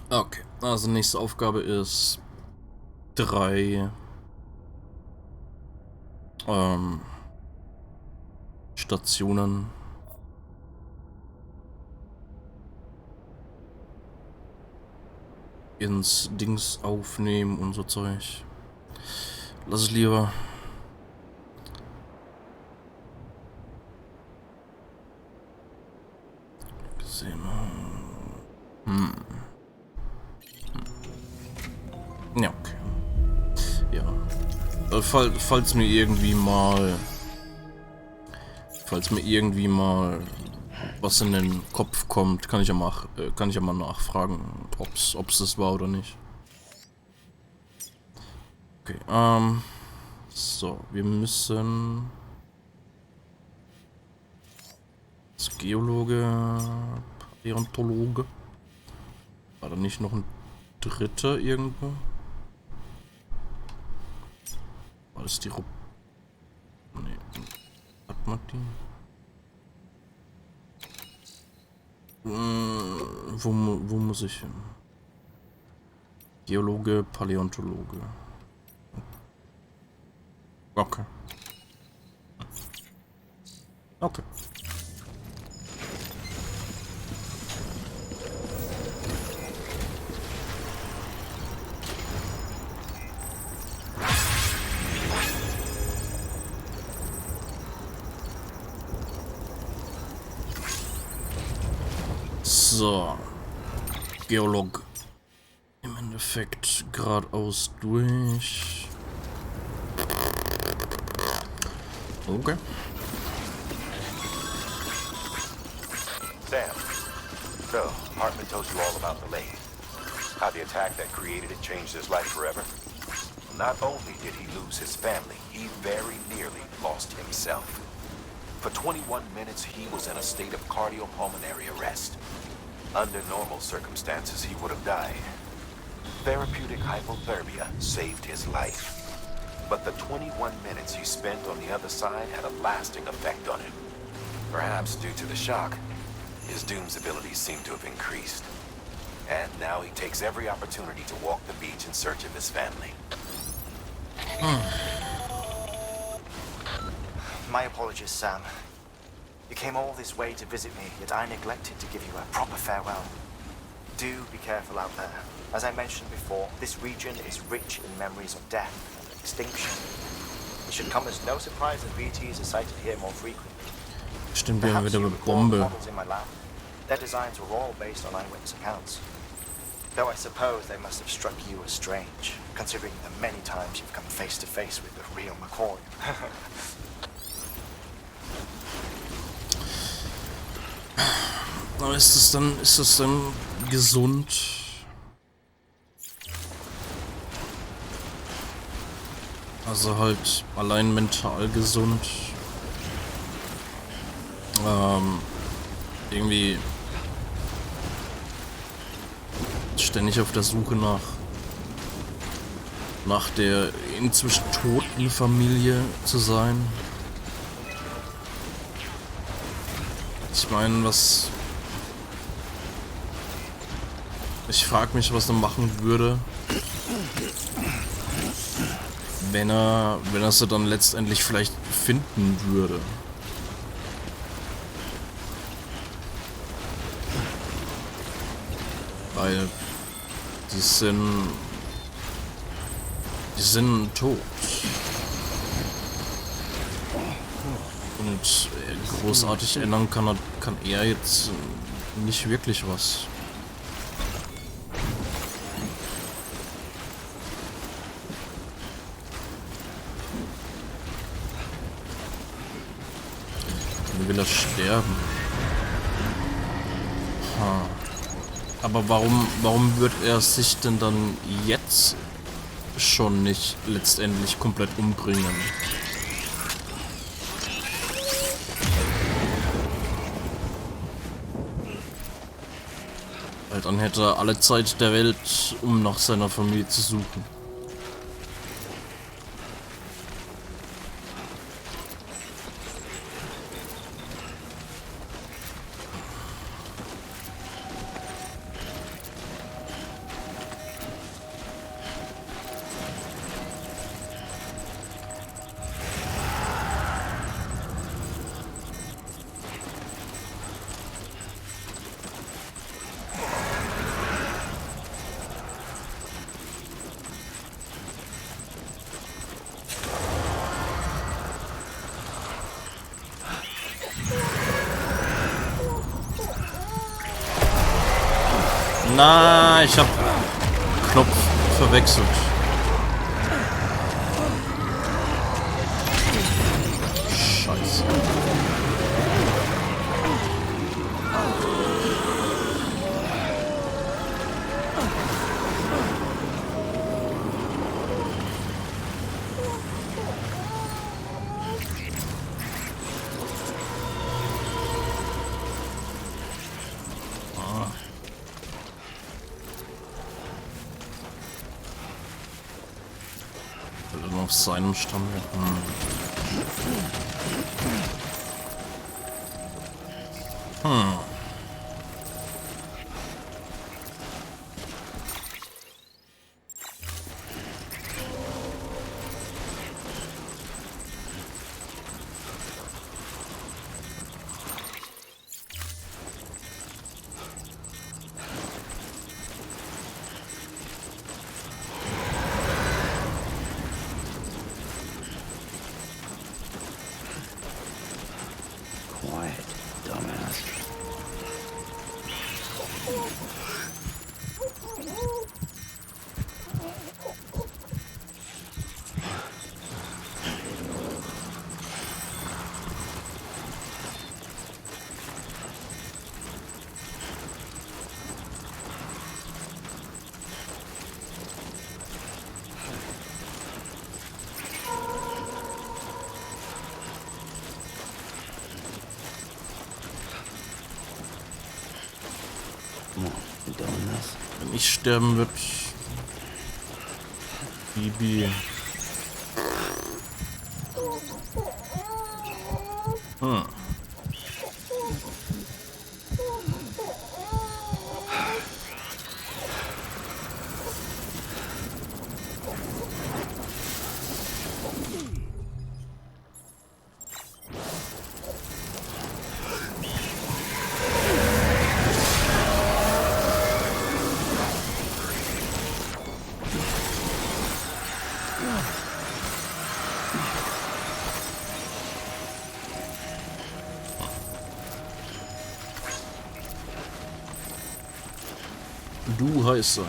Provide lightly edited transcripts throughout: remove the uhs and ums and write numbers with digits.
Okay, also nächste Aufgabe ist 3 Stationen ins Dings aufnehmen und so Zeug. Lass es lieber. Gesehen. Ja, okay. Ja. Falls mir irgendwie mal was in den Kopf kommt, kann ich ja mal nachfragen, ob's das war oder nicht. Okay, so, wir müssen als Geologe, Paläontologe. War da nicht noch ein dritter irgendwo? War das die Nee, hat man die? Wo muss ich hin? Geologe, Paläontologe. Okay. Okay. So. Geolog. Im Endeffekt geradeaus durch. Okay. Sam, so Hartman told you all about the lake. How the attack that created it changed his life forever. Not only did he lose his family, he very nearly lost himself. For 21 minutes, he was in a state of cardiopulmonary arrest. Under normal circumstances, he would have died. Therapeutic hypothermia saved his life. But the 21 minutes he spent on the other side had a lasting effect on him. Perhaps due to the shock, his Doom's abilities seem to have increased. And now he takes every opportunity to walk the beach in search of his family. My apologies, Sam. You came all this way to visit me, yet I neglected to give you a proper farewell. Do be careful out there. As I mentioned before, this region is rich in memories of death and extinction. It should come as no surprise that BTs are sighted here more frequently. Stimmt, wir haben Perhaps wieder you eine recall the Bombe. models in my lab. Their designs were all based on eyewitness accounts. Though I suppose they must have struck you as strange, considering the many times you've come face to face with the real McCoy. Aber ist das dann gesund? Also halt allein mental gesund. Irgendwie ständig auf der Suche nach der inzwischen toten Familie zu sein. Ich meine, ich frage mich, was er machen würde, wenn er sie dann letztendlich vielleicht finden würde. Weil die sind tot. Und großartig ändern kann er jetzt nicht wirklich was. Dann will er sterben. Aber warum wird er sich denn dann jetzt schon nicht letztendlich komplett umbringen? Weil dann hätte er alle Zeit der Welt, um nach seiner Familie zu suchen. Na, ich hab Knopf verwechselt. Scheiße. Auf seinem Stamm. Wenn ich sterben wird, Bibi. Du heiße.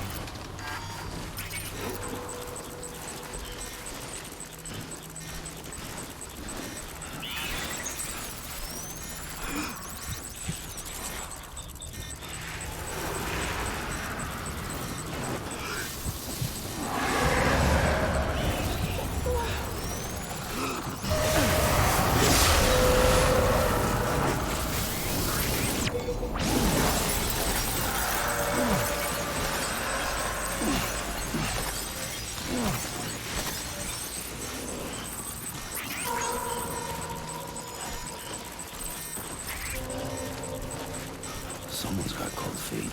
Someone's got cold feet.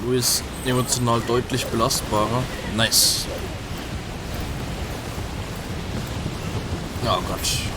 Louis emotional deutlich belastbarer. Nice. Oh Gott.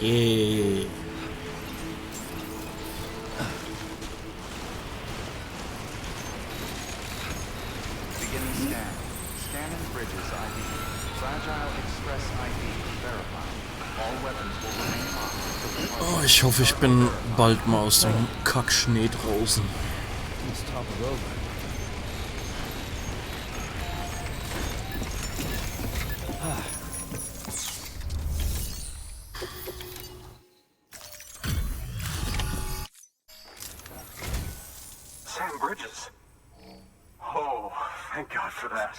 Yeah. Beginning scan. Scanning bridges ID. Fragile Express ID verified. All weapons will remain on. Oh, ich hoffe, ich bin bald mal aus dem Kackschnee draußen. Let's talk it over. Sam Bridges. Oh, thank God for that.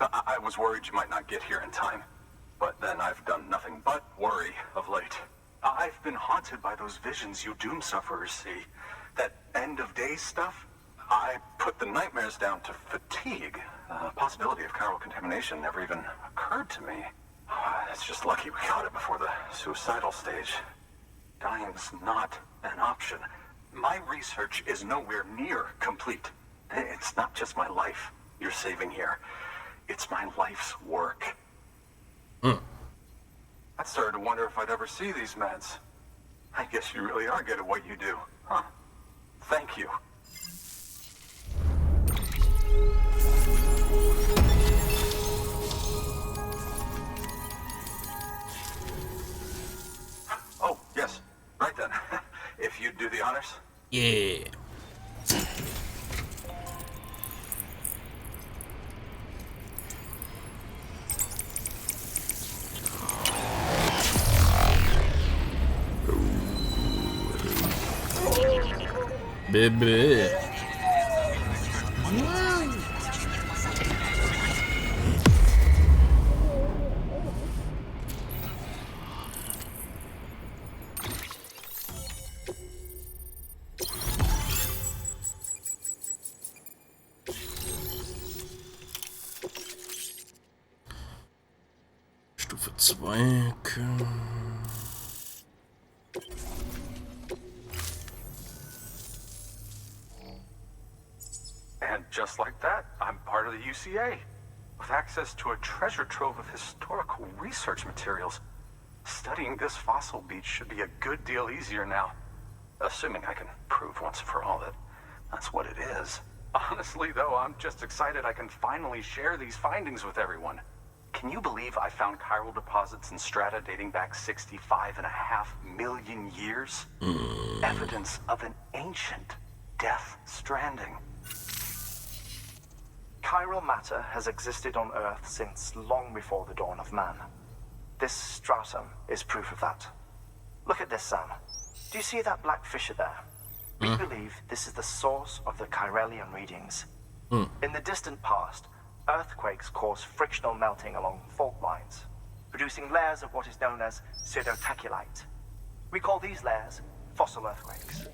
I was worried you might not get here in time. But then I've done nothing but worry of late. I've been haunted by those visions you doom sufferers see. That end of days stuff. I put the nightmares down to fatigue. The possibility of chiral contamination never even occurred to me. It's just lucky we got it before the suicidal stage. Dying's not an option. My research is nowhere near complete. It's not just my life you're saving here. It's my life's work. I started to wonder if I'd ever see these meds. I guess you really are good at what you do, huh? Thank you. Oh, yes. Right then. If you'd do the honors. Yeah. Baby. Stufe 2. And just like that, I'm part of the UCA, with access to a treasure trove of historical research materials. Studying this fossil beach should be a good deal easier now, assuming I can prove once for all that that's what it is. Honestly, though, I'm just excited I can finally share these findings with everyone. Can you believe I found chiral deposits in strata dating back 65.5 million years? Evidence of an ancient death stranding. Chiral matter has existed on Earth since long before the dawn of man. This stratum is proof of that. Look at this, Sam. Do you see that black fissure there? We believe this is the source of the Chiralian readings. In the distant past, earthquakes cause frictional melting along fault lines, producing layers of what is known as pseudotachylite. We call these layers fossil earthquakes.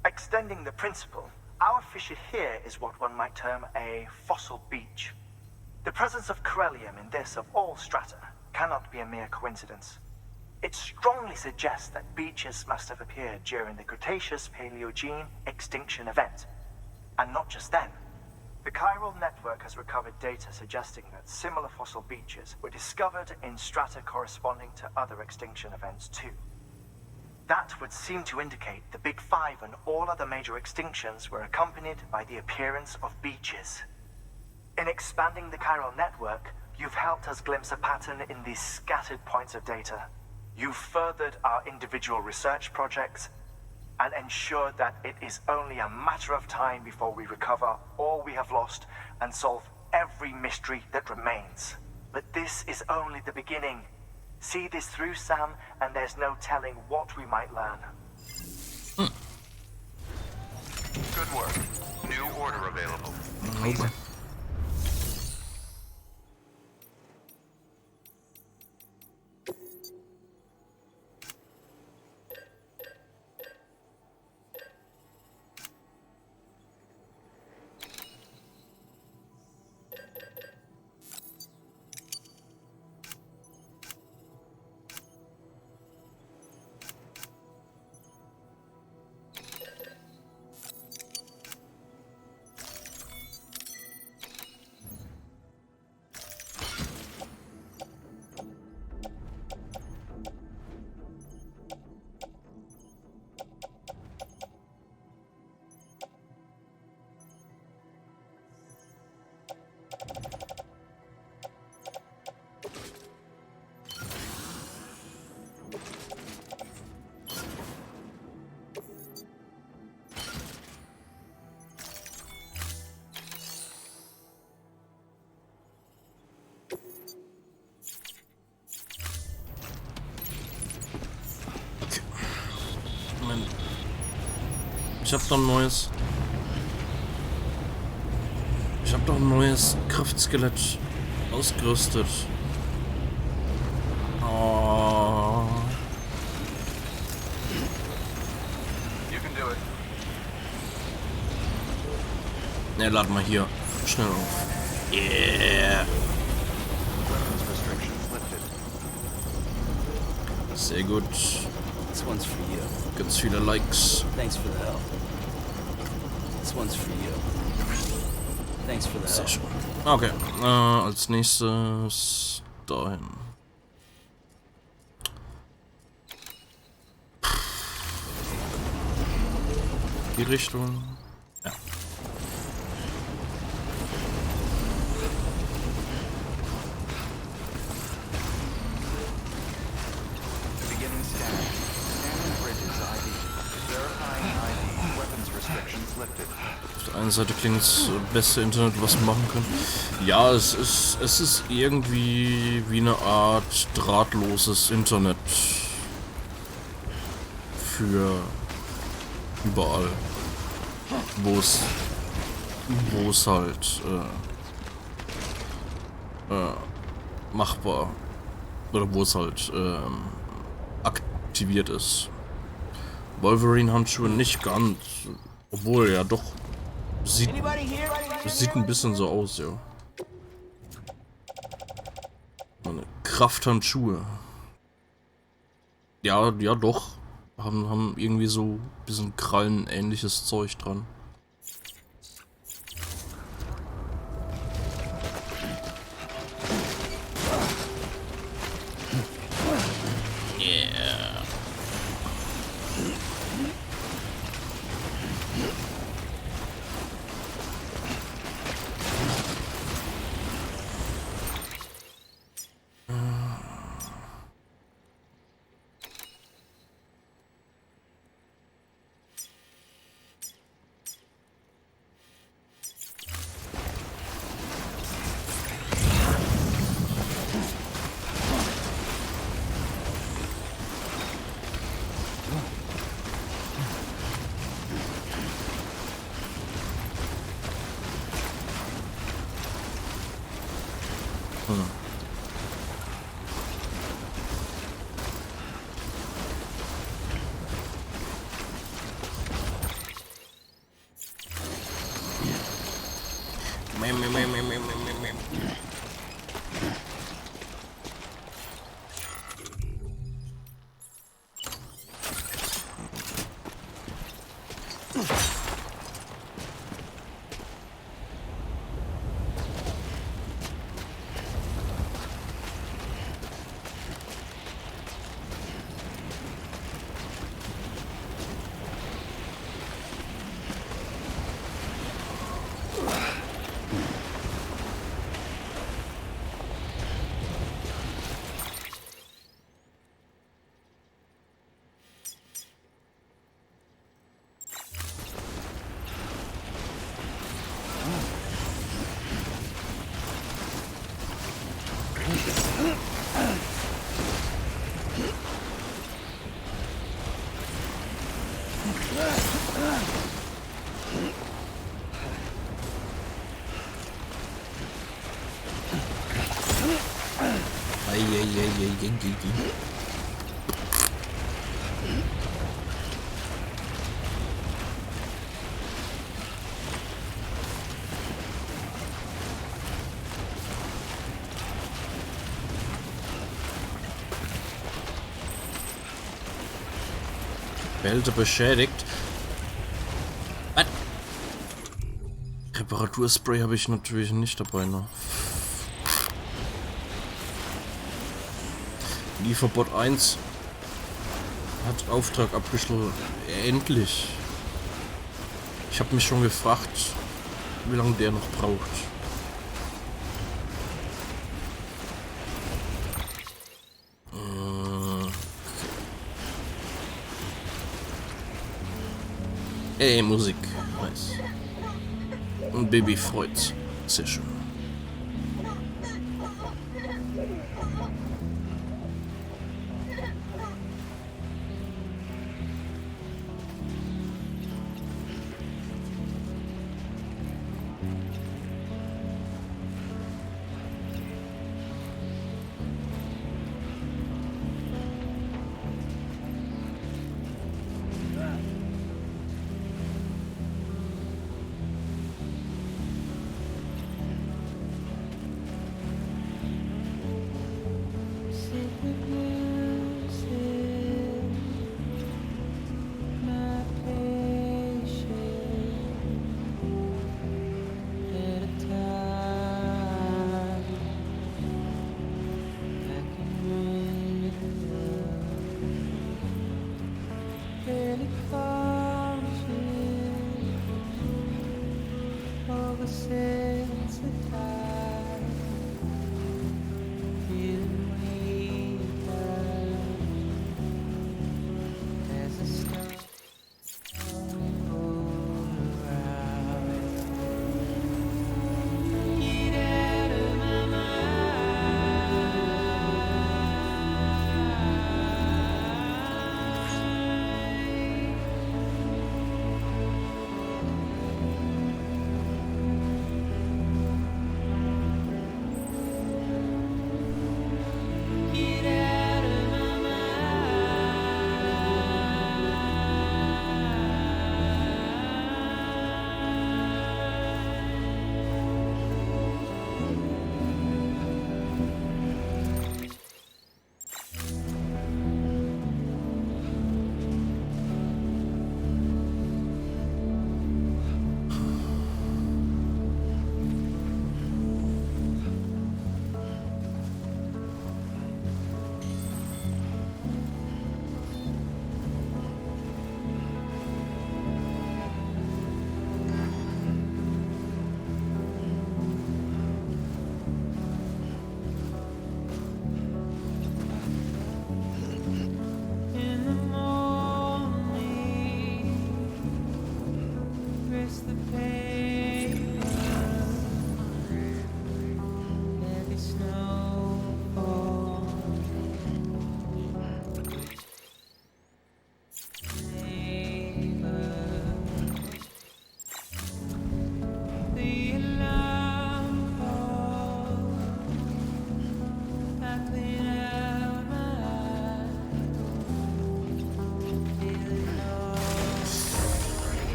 Extending the principle, our fissure here is what one might term a fossil beach. The presence of chiralium in this of all strata cannot be a mere coincidence. It strongly suggests that beaches must have appeared during the Cretaceous-Paleogene extinction event. And not just then. The chiral network has recovered data suggesting that similar fossil beaches were discovered in strata corresponding to other extinction events too. That would seem to indicate the Big Five and all other major extinctions were accompanied by the appearance of beaches. In expanding the chiral network, you've helped us glimpse a pattern in these scattered points of data. You've furthered our individual research projects and ensured that it is only a matter of time before we recover all we have lost and solve every mystery that remains. But this is only the beginning. See this through, Sam, and there's no telling what we might learn. Good work. New order available. Okay. Ich hab doch ein neues Kraftskelett ausgerüstet. Oh. You can do it. Ne, lad mal hier schnell auf. Yeah. Weapons restrictions lifted. Sehr gut. This one's for you. Ganz viele Likes. Thanks for the help. This one's for you. Thanks for the Sehr help. schön. Okay, als nächstes dahin. Die Richtung. Ja. Beginning scan. Scanning bridges ID. Verifying ID. Weapons restrictions lifted. Auf der einen Seite klingt es beste Internet, was wir machen können. Ja, es ist irgendwie wie eine Art drahtloses Internet für überall, wo es halt machbar oder wo es halt aktiviert ist. Wolverine-Handschuhe nicht ganz, obwohl ja doch sieht ein bisschen so aus, ja. Meine Krafthandschuhe. Ja doch. Haben irgendwie so ein bisschen Krallen-ähnliches Zeug dran. Yeah. Behälter beschädigt. Was? Reparaturspray habe ich natürlich nicht dabei, ne? Lieferbot 1 hat Auftrag abgeschlossen. Endlich. Ich habe mich schon gefragt, wie lange der noch braucht. Ey, Musik. Nice. Und Baby freut. Sehr schön.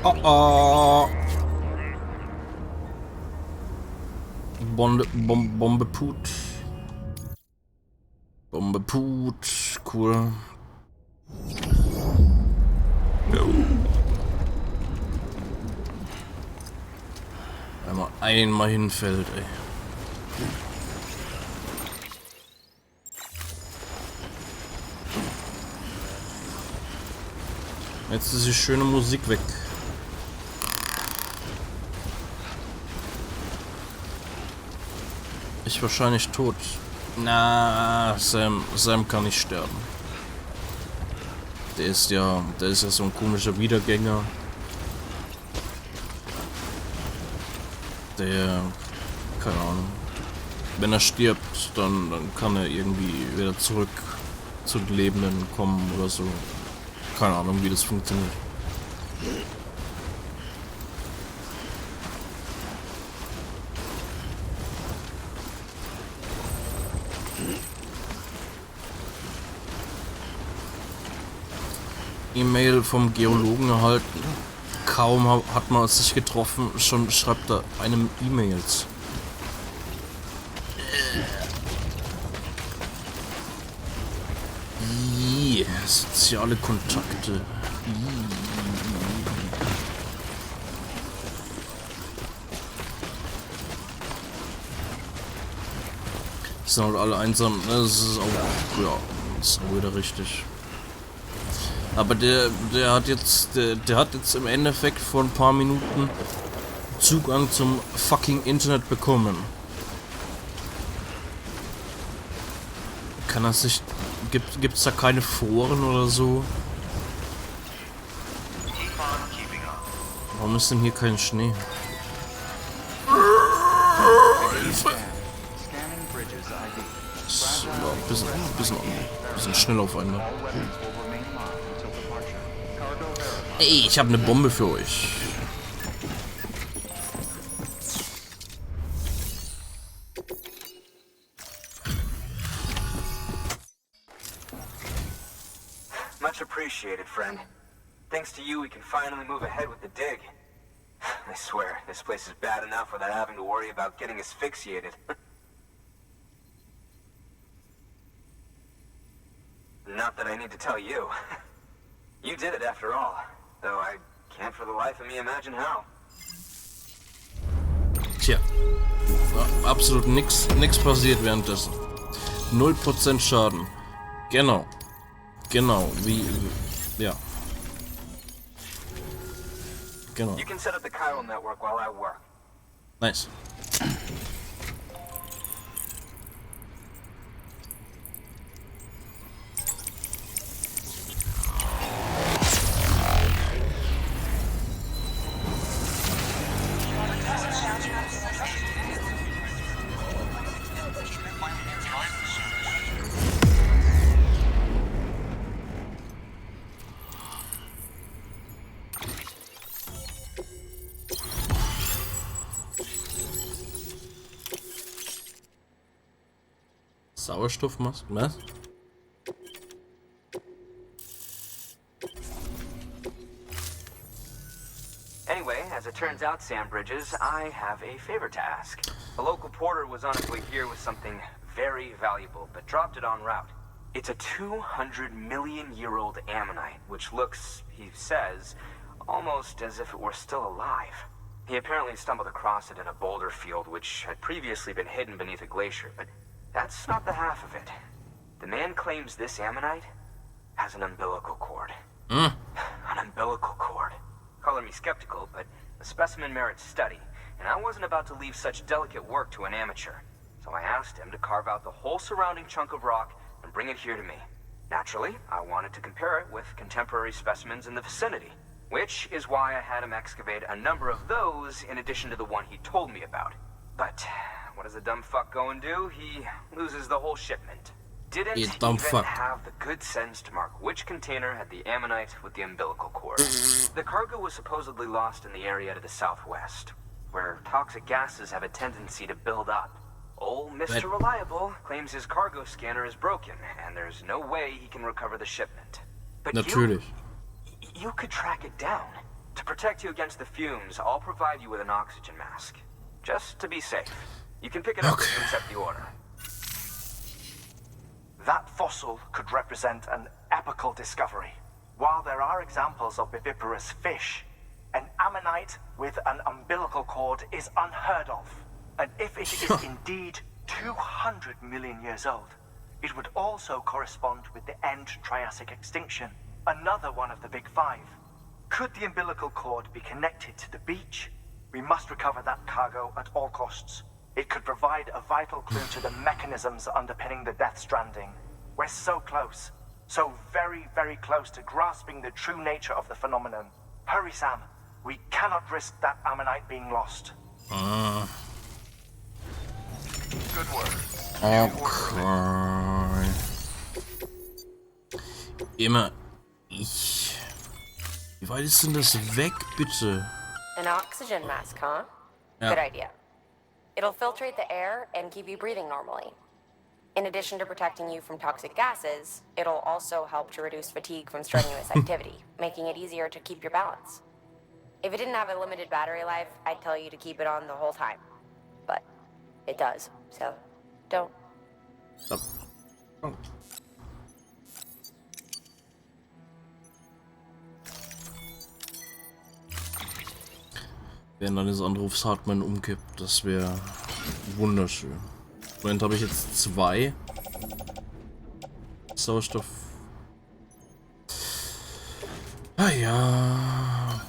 Oh oh. Bombe Put. Bombe Put. Cool. Einmal hinfällt, ey. Jetzt ist die schöne Musik weg. Ich wahrscheinlich tot. Na, Sam kann nicht sterben. Der ist ja so ein komischer Wiedergänger. Der, keine Ahnung. Wenn er stirbt, dann kann er irgendwie wieder zurück zu den Lebenden kommen oder so. Keine Ahnung, wie das funktioniert. E-Mail vom Geologen erhalten. Kaum hat man sich getroffen, schon schreibt er einem E-Mails. Soziale Kontakte. Die sind halt alle einsam. Das ist auch, ja, das ist auch wieder richtig. Aber der hat jetzt im Endeffekt vor ein paar Minuten Zugang zum fucking Internet bekommen. Kann er sich... Gibt's da keine Foren oder so? Warum ist denn hier kein Schnee? Das war ein bisschen schnell auf einmal. Ey, ich habe eine Bombe für euch. Much appreciated, friend. Thanks to you, we can finally move ahead with the dig. I swear, this place is bad enough without having to worry about getting asphyxiated. Not that I need to tell you. You did it after all, though I can't for the life of me imagine how. Tja, absolut nix passiert währenddessen. 0% Schaden. Genau, wie, ja. Genau. You can set up the chiral network while I work. Nice. Sauerstoffmasken, was? Anyway, as it turns out, Sam Bridges, I have a favor to ask. A local porter was on his way here with something very valuable, but dropped it en route. It's a 200-million-year-old ammonite, which looks, he says, almost as if it were still alive. He apparently stumbled across it in a boulder field, which had previously been hidden beneath a glacier, but that's not the half of it. The man claims this ammonite has an umbilical cord. An umbilical cord. Color me skeptical, but the specimen merits study, and I wasn't about to leave such delicate work to an amateur. So I asked him to carve out the whole surrounding chunk of rock and bring it here to me. Naturally, I wanted to compare it with contemporary specimens in the vicinity, which is why I had him excavate a number of those in addition to the one he told me about. But what does the dumb fuck go and do? He loses the whole shipment. Didn't even have the good sense to mark which container had the ammonite with the umbilical cord. The cargo was supposedly lost in the area to the southwest, where toxic gases have a tendency to build up. Old Mr. Reliable claims his cargo scanner is broken, and there's no way he can recover the shipment. But you could track it down. To protect you against the fumes, I'll provide you with an oxygen mask. Just to be safe. You can pick it up and accept the order. That fossil could represent an epical discovery. While there are examples of viviparous fish, an ammonite with an umbilical cord is unheard of. And if it is indeed 200 million years old, it would also correspond with the end Triassic extinction, another one of the big five. Could the umbilical cord be connected to the beach? We must recover that cargo at all costs. It could provide a vital clue to the mechanisms underpinning the Death Stranding. We're so close. So very, very close to grasping the true nature of the phenomenon. Hurry, Sam. We cannot risk that ammonite being lost. Good work. Okay. Immer ich. Wie weit ist denn das weg, bitte? An oxygen mask, huh? Ja. Good idea. It'll filtrate the air and keep you breathing normally. In addition to protecting you from toxic gases, it'll also help to reduce fatigue from strenuous activity, making it easier to keep your balance. If it didn't have a limited battery life, I'd tell you to keep it on the whole time. But it does, so don't. Oh. Während eines Anrufs Hartmann umkippt, das wäre wunderschön. Im Moment habe ich jetzt 2 Sauerstoff. Ah ja.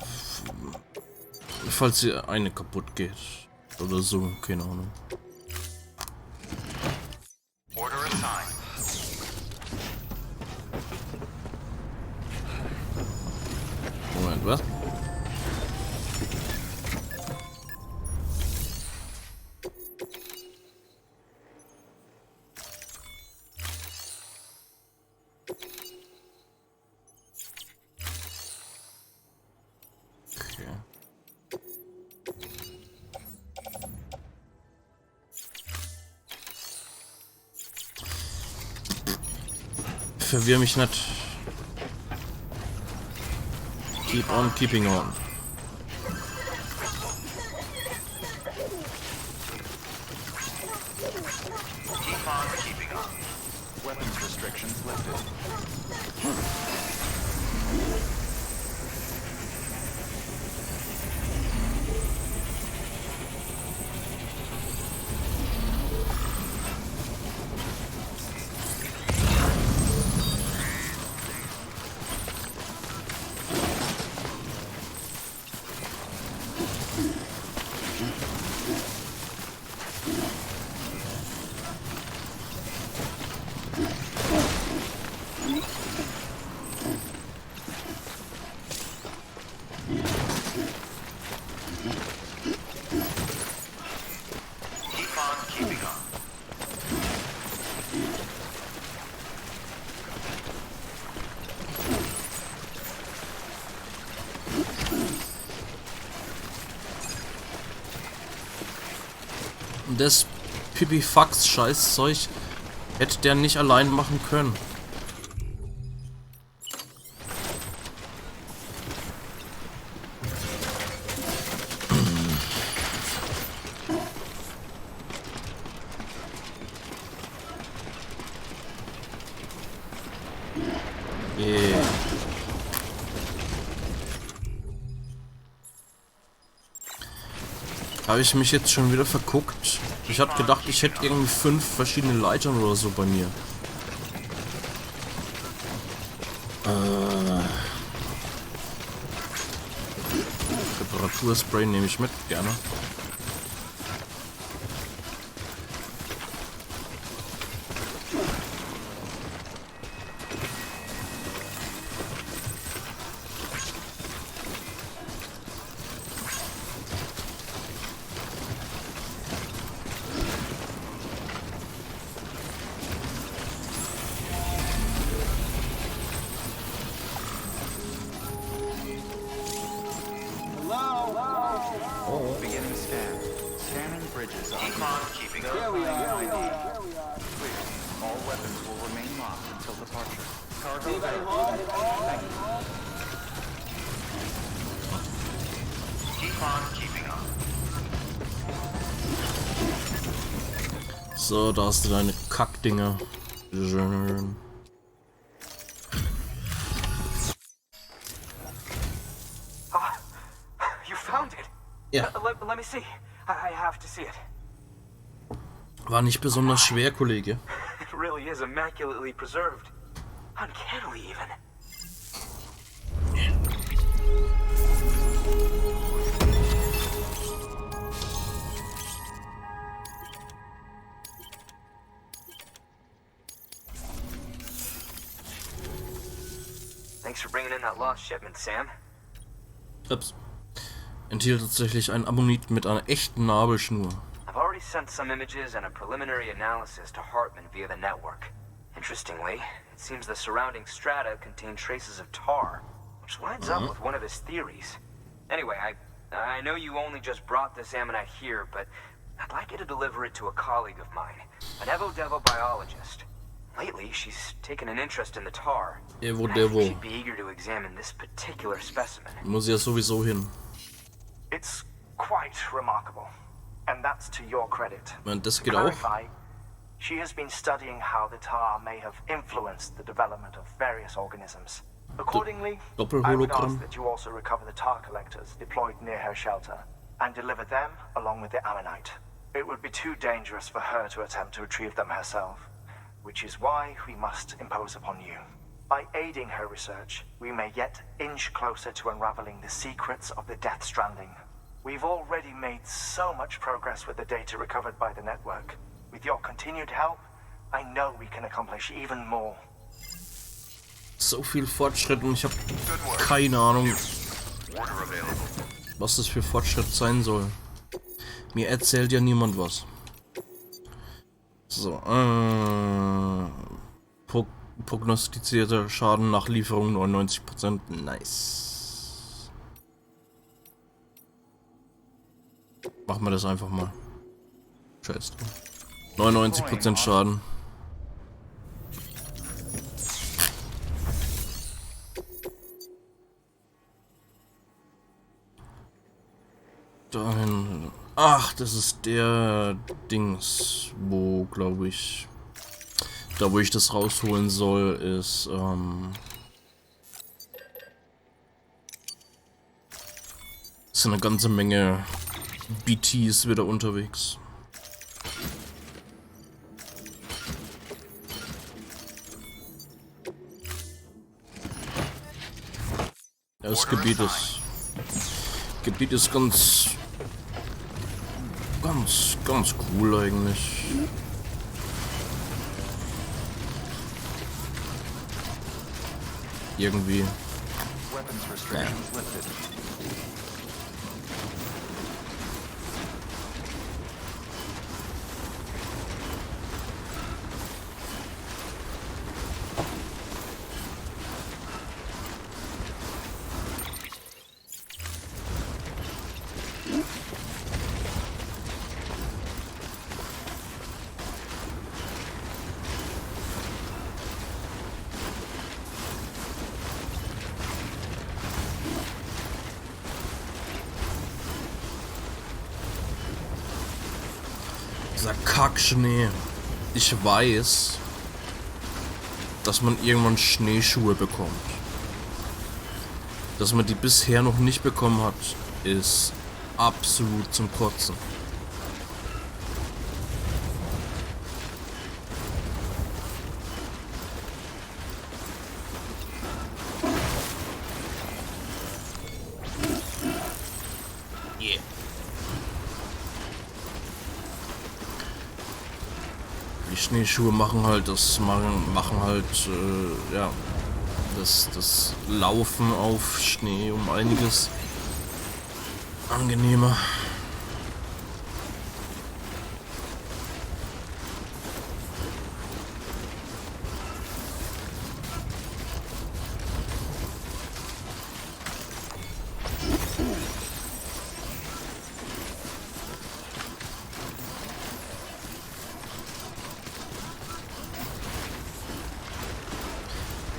Falls hier eine kaputt geht. Oder so, keine Ahnung. Order assigned. Moment, was? Verwirr mich nicht. Keep on keeping on. Keep on keeping on. Weapons restrictions lifted. Das Pipifax-Scheißzeug hätte der nicht allein machen können. Yeah. Habe ich mich jetzt schon wieder verguckt? Ich hatte gedacht, ich hätte irgendwie 5 verschiedene Leitern oder so bei mir. Reparaturspray nehme ich mit, gerne. Beginning scan. Scanning bridges. Keep on keeping on. Clear. All weapons will remain locked until departure. Cargo verified. Keep on keeping on. So, da hast du deine Kackdinger. Schön. You found it. Ja. Let me see. I have to see it. War nicht besonders schwer, Kollege. It really is immaculately preserved. Uncannily even. Thanks for bringing in that lost shipment, Sam. Ups. Enthielt tatsächlich ein Ammonit mit einer echten Nabelschnur. I've already sent some images and a preliminary analysis to Hartman via the network. Interestingly, it seems the surrounding strata contain traces of tar, which lines up with one of his theories. Anyway, I know you only just brought this ammonite here, but I'd like you to deliver it to a colleague of mine, an Evo-Devo biologist. Lately, she's taken an interest in the tar. I think she'd be eager to examine this particular specimen. Muss ja sowieso hin. It's quite remarkable, and that's to your credit. Und das To geht auch. clarify, she has been studying how the tar may have influenced the development of various organisms. Accordingly, I would ask that you also recover the tar collectors deployed near her shelter and deliver them along with the ammonite. It would be too dangerous for her to attempt to retrieve them herself, which is why we must impose upon you. By aiding her research, we may yet inch closer to unraveling the secrets of the Death Stranding. We've already made so much progress with the data recovered by the network. With your continued help, I know we can accomplish even more. So viel Fortschritt und ich habe keine Ahnung, was das für Fortschritt sein soll. Mir erzählt ja niemand was. So, prognostizierter Schaden nach Lieferung 99%. Nice. Machen wir das einfach mal. Scheiße. 99% Schaden. Dahin. Ach, das ist der Dings, wo, glaube ich, da wo ich das rausholen soll, ist, sind eine ganze Menge BTs wieder unterwegs. Das Gebiet ist ganz cool eigentlich. Irgendwie. Ja. Dieser Kackschnee. Ich weiß, dass man irgendwann Schneeschuhe bekommt. Dass man die bisher noch nicht bekommen hat, ist absolut zum Kotzen. Die Schneeschuhe machen halt ja, das Laufen auf Schnee um einiges angenehmer.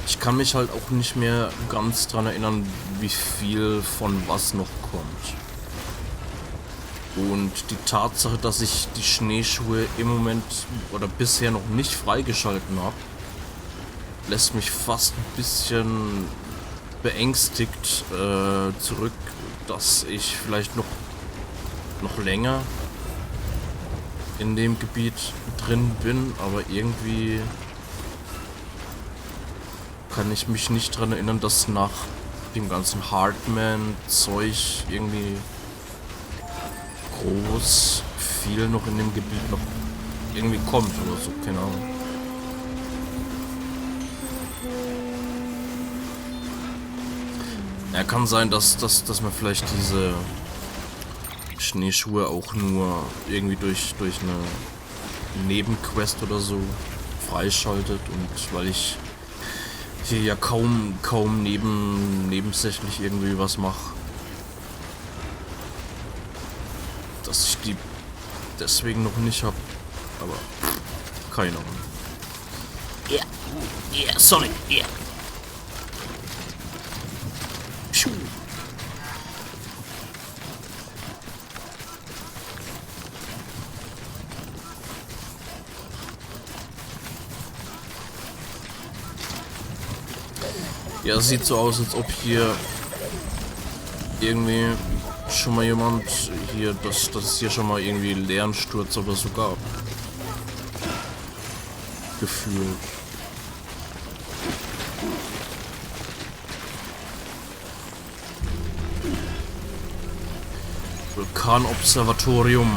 Ich kann mich halt auch nicht mehr ganz dran erinnern, wie viel von was noch kommt. Und die Tatsache, dass ich die Schneeschuhe im Moment oder bisher noch nicht freigeschalten habe, lässt mich fast ein bisschen beängstigt zurück, dass ich vielleicht noch länger in dem Gebiet drin bin, aber irgendwie kann ich mich nicht dran erinnern, dass nach dem ganzen Hardman-Zeug irgendwie groß viel noch in dem Gebiet noch irgendwie kommt oder so, keine Ahnung. Ja, kann sein, dass man vielleicht diese Schneeschuhe auch nur irgendwie durch eine Nebenquest oder so freischaltet, und weil ich hier ja kaum nebensächlich irgendwie was mache, dass ich die deswegen noch nicht habe. Aber keine Ahnung. Yeah, yeah, Sonic, yeah. Pschuh. Ja, es sieht so aus, als ob hier irgendwie schon mal jemand hier, dass es hier schon mal irgendwie einen Lernsturz oder so gab. Gefühlt. Vulkanobservatorium.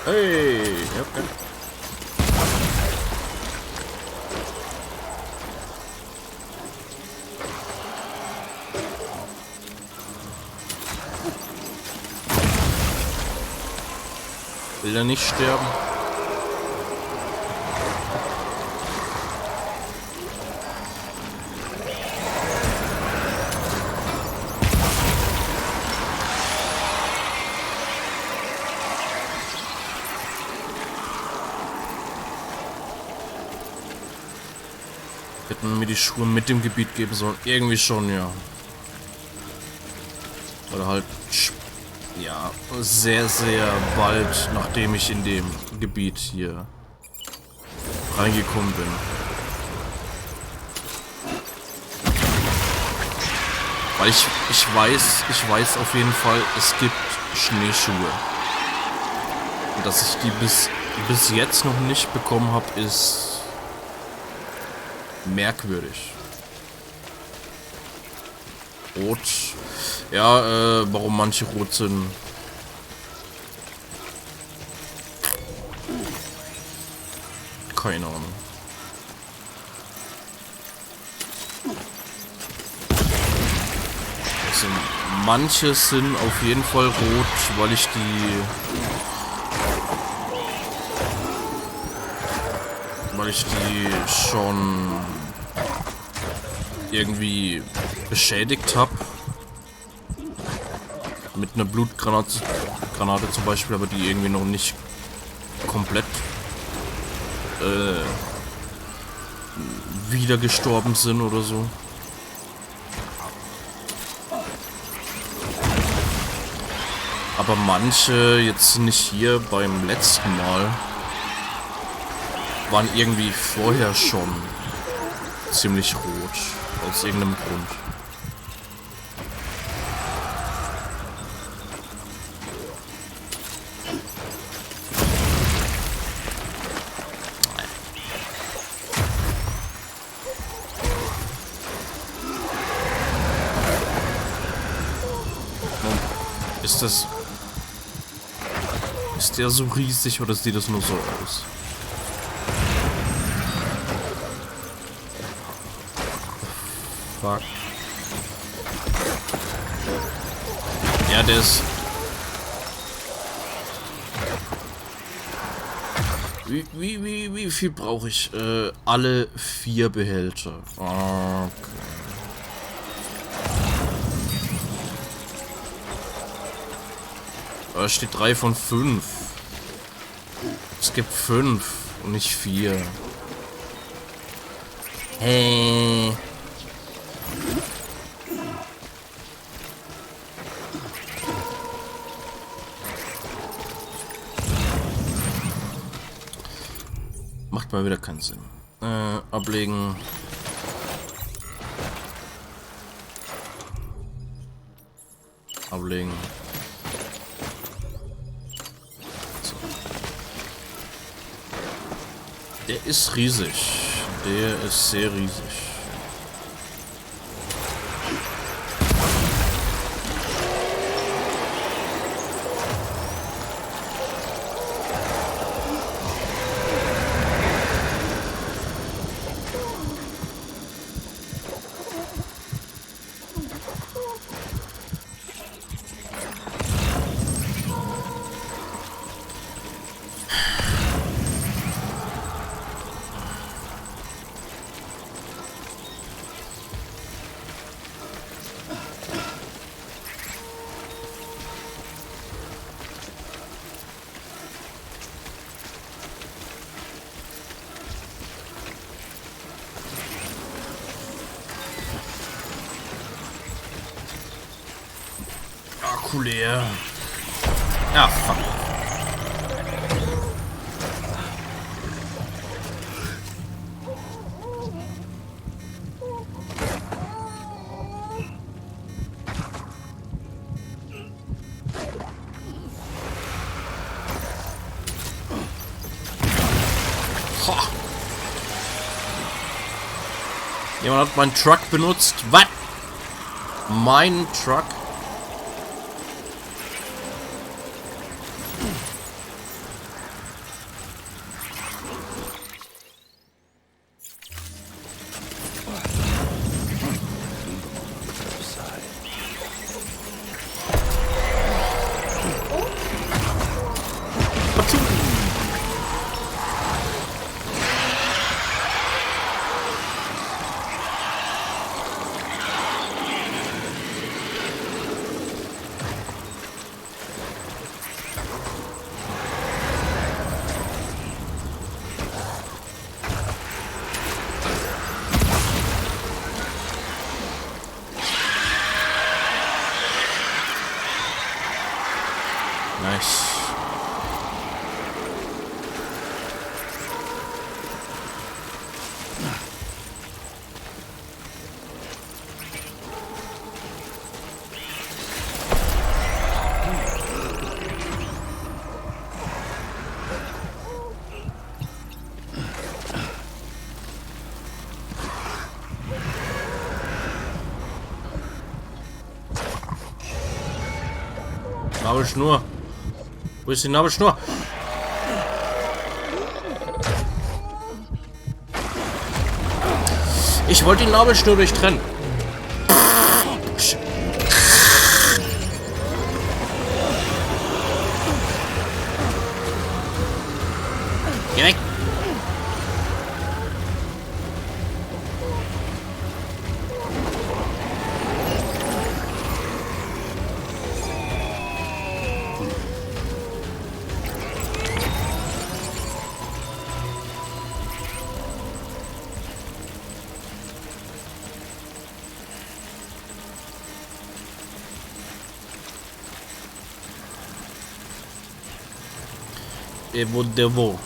Hey, okay. Will er nicht sterben? Hätten mir die Schuhe mit dem Gebiet geben sollen. Irgendwie schon, ja. Oder halt, ja, sehr, sehr bald, nachdem ich in dem Gebiet hier reingekommen bin. Weil ich weiß auf jeden Fall, es gibt Schneeschuhe. Und dass ich die bis jetzt noch nicht bekommen habe, ist merkwürdig. Rot. Ja, warum manche rot sind. Keine Ahnung. Also, manche sind auf jeden Fall rot, weil ich die schon irgendwie beschädigt habe. Mit einer Blutgranate zum Beispiel, aber die irgendwie noch nicht komplett wieder gestorben sind oder so. Aber manche, jetzt nicht hier beim letzten Mal, waren irgendwie vorher schon ziemlich rot. Aus irgendeinem Grund. Ist der so riesig oder sieht das nur so aus? Fuck. Ja, der ist... Wie viel brauche ich? Alle 4 Behälter. Okay. Da steht 3 von 5. Es gibt 5 und nicht 4. Hey. Macht mal wieder keinen Sinn. Ablegen. Ablegen. So. Der ist riesig. Der ist sehr riesig. Akku leer. Ja, fuck. Jemand hat meinen Truck benutzt. Was? Mein Truck? Nice. Nabelschnur. Wo ist die Nabelschnur? Ich wollte die Nabelschnur durchtrennen. Geh weg. Evo Devo.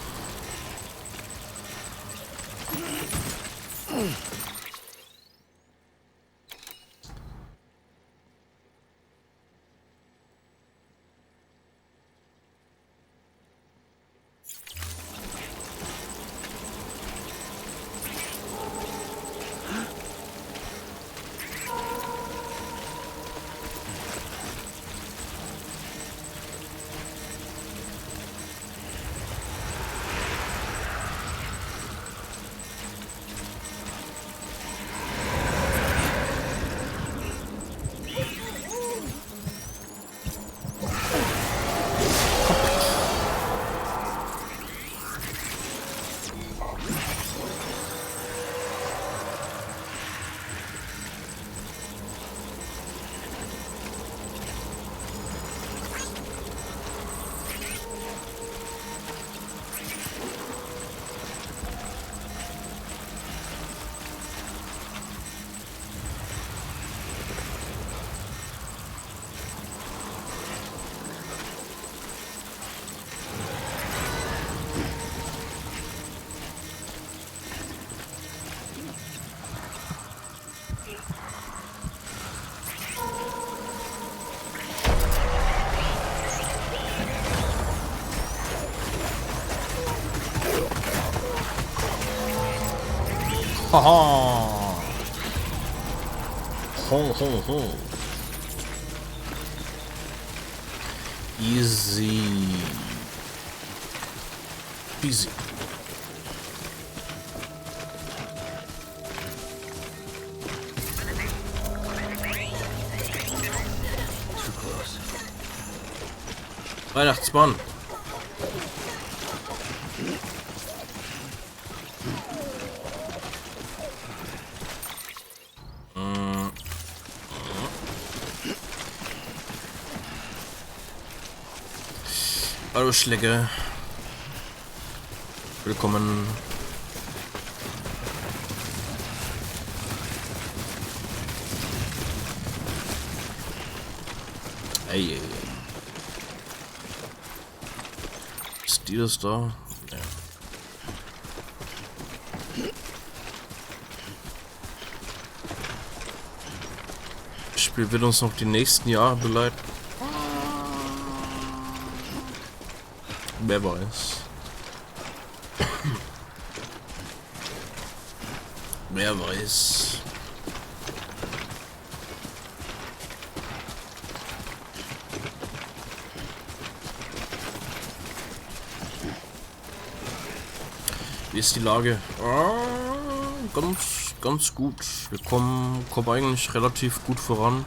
Haha. Ho, ho, ho. Easy. Easy. Weihnachtsmann. Hallo Schlecke. Willkommen. Ey. Ist die das da? Ja. Das Spiel wird uns noch die nächsten Jahre begleiten. Wer weiß. Wer weiß. Wie ist die Lage? Ganz gut. Wir kommen eigentlich relativ gut voran.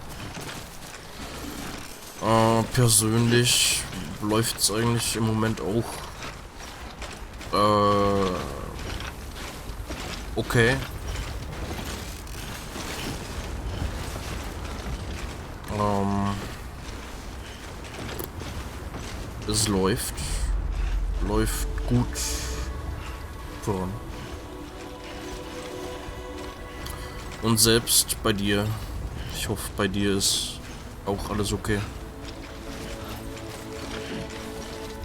Persönlich läuft es eigentlich im Moment auch okay. Es läuft gut voran. Und selbst bei dir, ich hoffe, bei dir ist auch alles okay.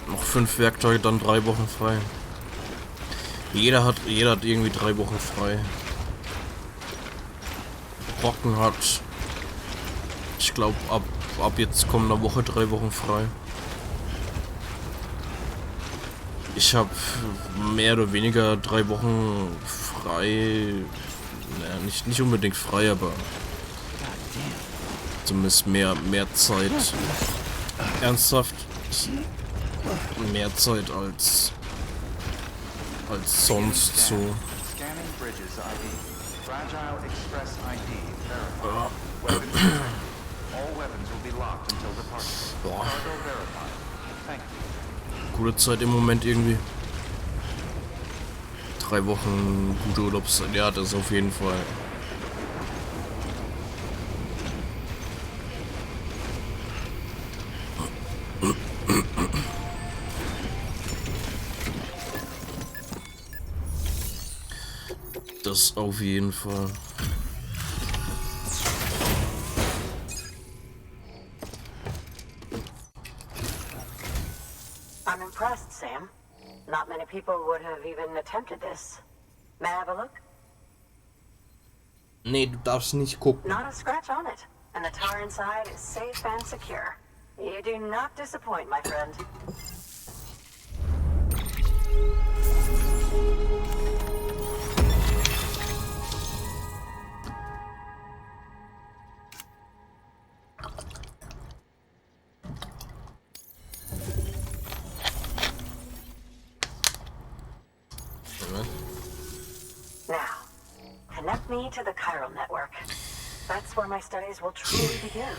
Noch 5 Werktage, dann 3 Wochen frei. Jeder hat irgendwie 3 Wochen frei. Brocken hat, ich glaube, ab jetzt kommender Woche 3 Wochen frei. Ich habe mehr oder weniger 3 Wochen frei. Naja, nicht unbedingt frei, aber zumindest mehr Zeit. Ernsthaft? Mehr Zeit als sonst so. Boah. Coole Zeit im Moment irgendwie. 3 Wochen gute Urlaubszeit, ja, das auf jeden Fall. Das auf jeden Fall. I'm impressed, Sam. Not many people would have even attempted this. May I have a look? Nee, du darfst nicht gucken. Not a scratch on it. And the tar inside is safe and secure. You do not disappoint, my friend. Now, connect me to the chiral network. That's where my studies will truly begin.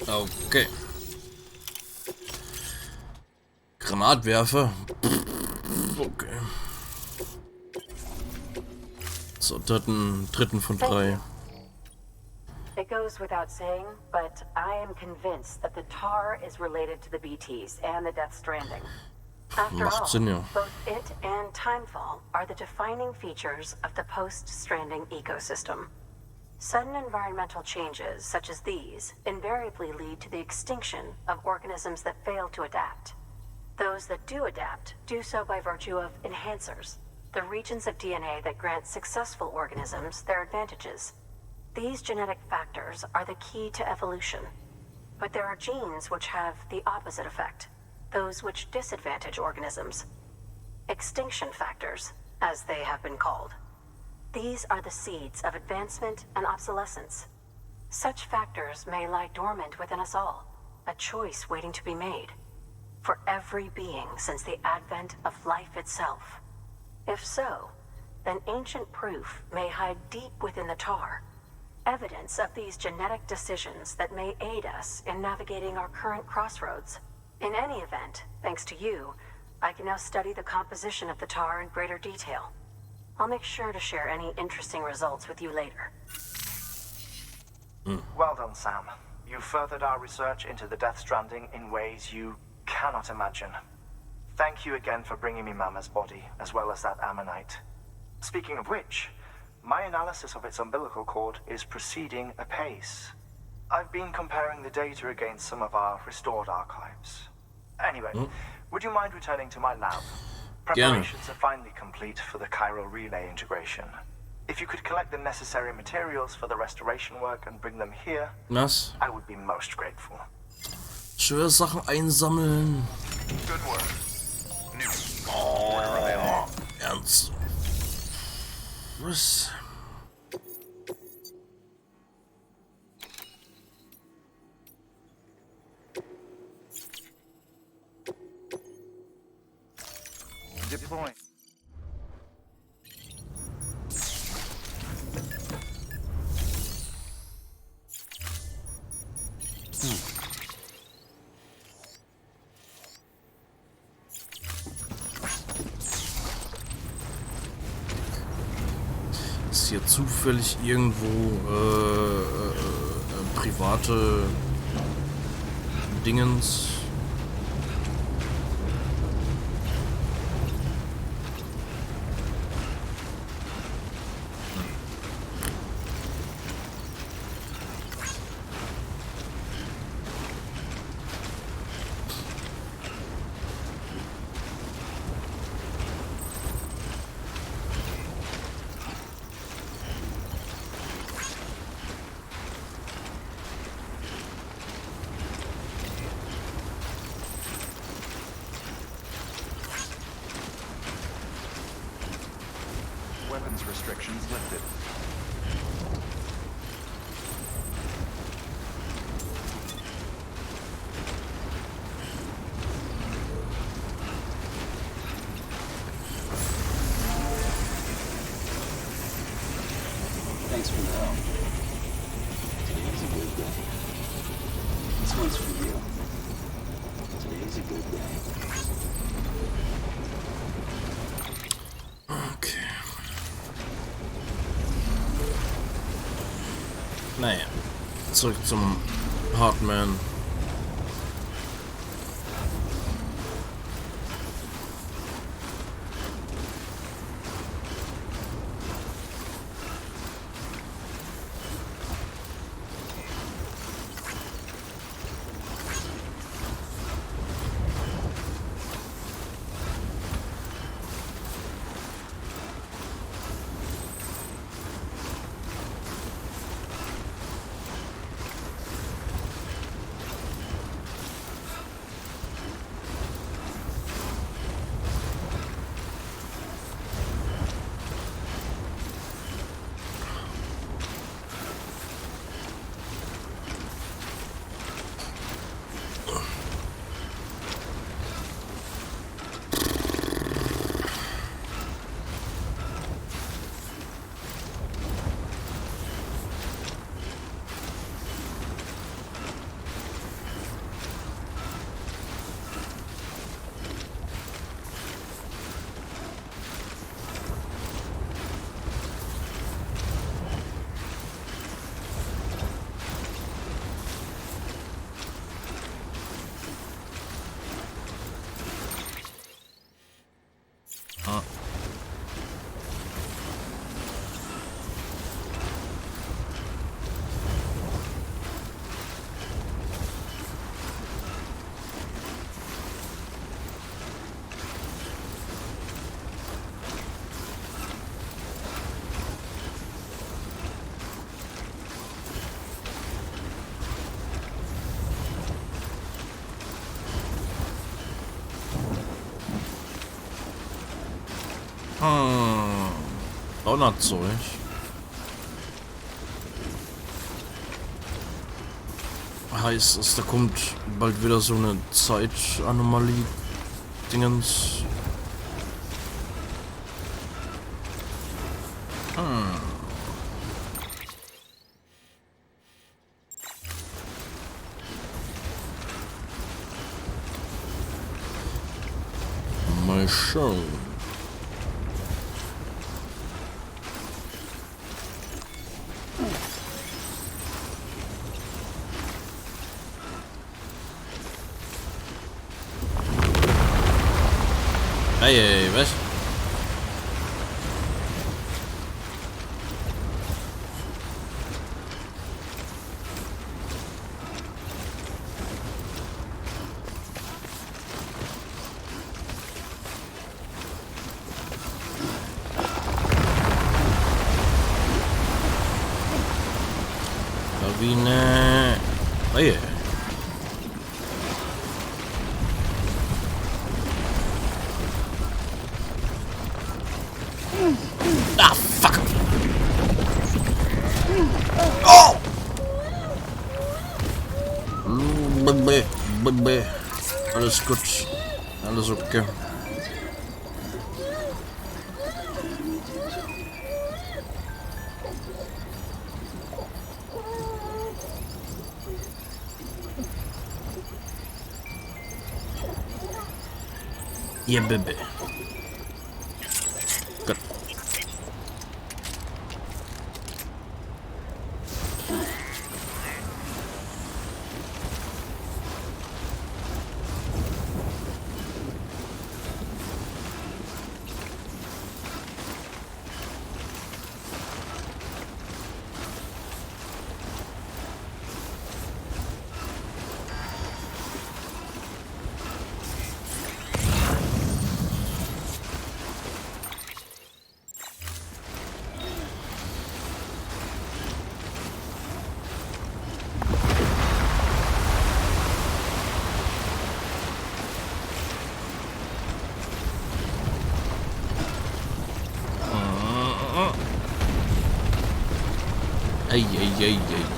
Okay. Granatwerfer. Okay. So, dritten von 3. It goes without saying, but I am convinced that the tar is related to the BTs and the Death Stranding. After Macht all, Sinn, ja. both it and timefall are the defining features of the post-Stranding ecosystem. Sudden environmental changes such as these invariably lead to the extinction of organisms that fail to adapt. Those that do adapt do so by virtue of enhancers, the regions of DNA that grant successful organisms their advantages. These genetic factors are the key to evolution. But there are genes which have the opposite effect, those which disadvantage organisms. Extinction factors, as they have been called. These are the seeds of advancement and obsolescence. Such factors may lie dormant within us all, a choice waiting to be made. For every being since the advent of life itself. If so, then ancient proof may hide deep within the tar. Evidence of these genetic decisions that may aid us in navigating our current crossroads. In any event, thanks to you, I can now study the composition of the tar in greater detail. I'll make sure to share any interesting results with you later. Well done, Sam. You furthered our research into the Death Stranding in ways you cannot imagine. Thank you again for bringing me Mama's body, as well as that ammonite. Speaking of which, my analysis of its umbilical cord is proceeding apace. I've been comparing the data against some of our restored archives. Anyway, would you mind returning to my lab? Preparations are finally complete for the chiral relay integration. If you could collect the necessary materials for the restoration work and bring them here, Was? I would be most grateful. Schwere Sachen einsammeln. Good work. New. Oh, ernst. Was? Deploying. Ist hier zufällig irgendwo private Dingens? Weapons restrictions lifted. Thanks for the help. Today's a good day. This one's for you. Today's a good day. Okay. Naja, zurück zum Hardman. Donnerzeug. Heißt es, da kommt bald wieder so eine Zeitanomalie-Dingens. Mal schauen. Hey, was? Lawine. Hey. Ah, fuck! Oh! Bäh. Alles gut. Alles okay. Yeah, baby. Good.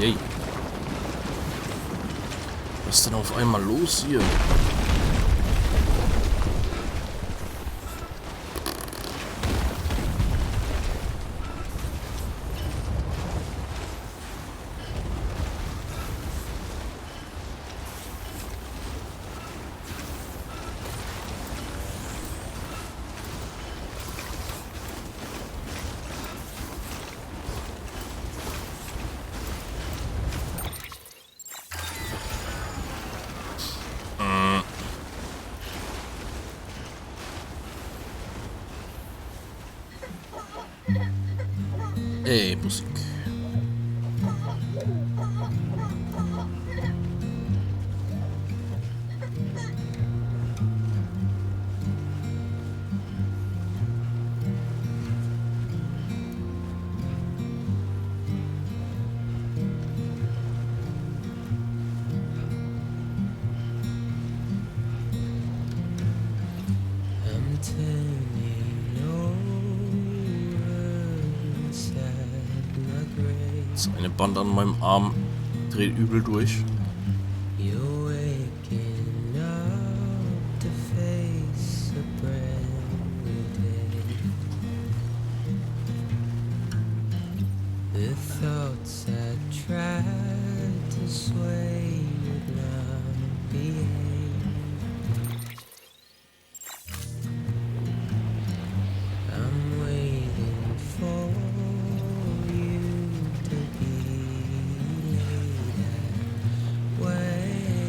Ey. Was ist denn auf einmal los hier? Ey, Musik. Das eine Band an meinem Arm dreht übel durch. Way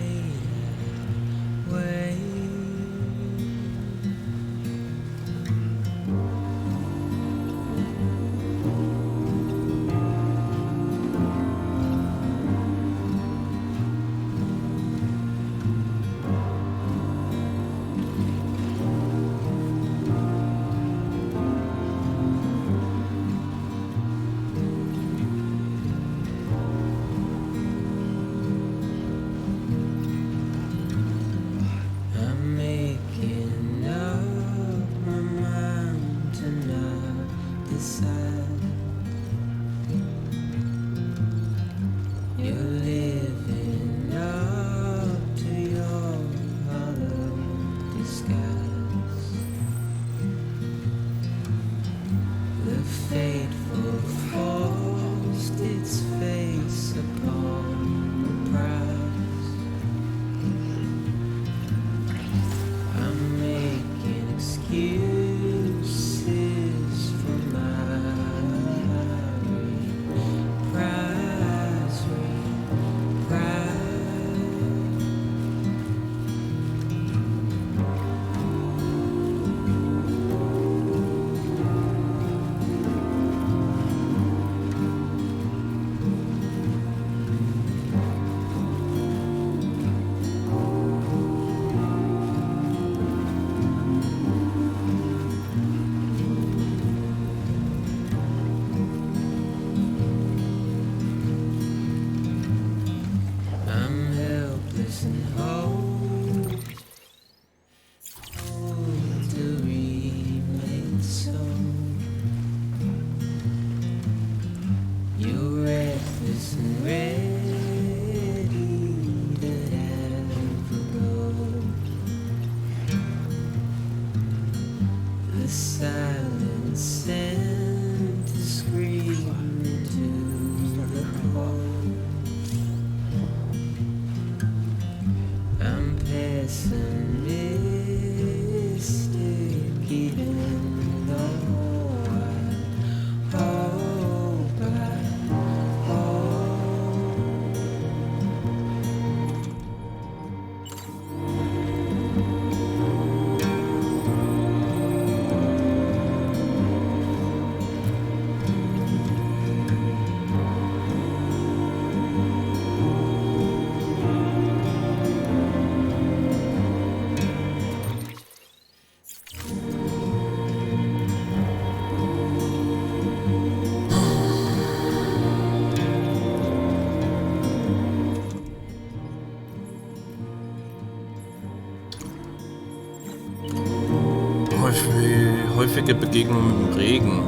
Häufige Begegnung mit dem Regen.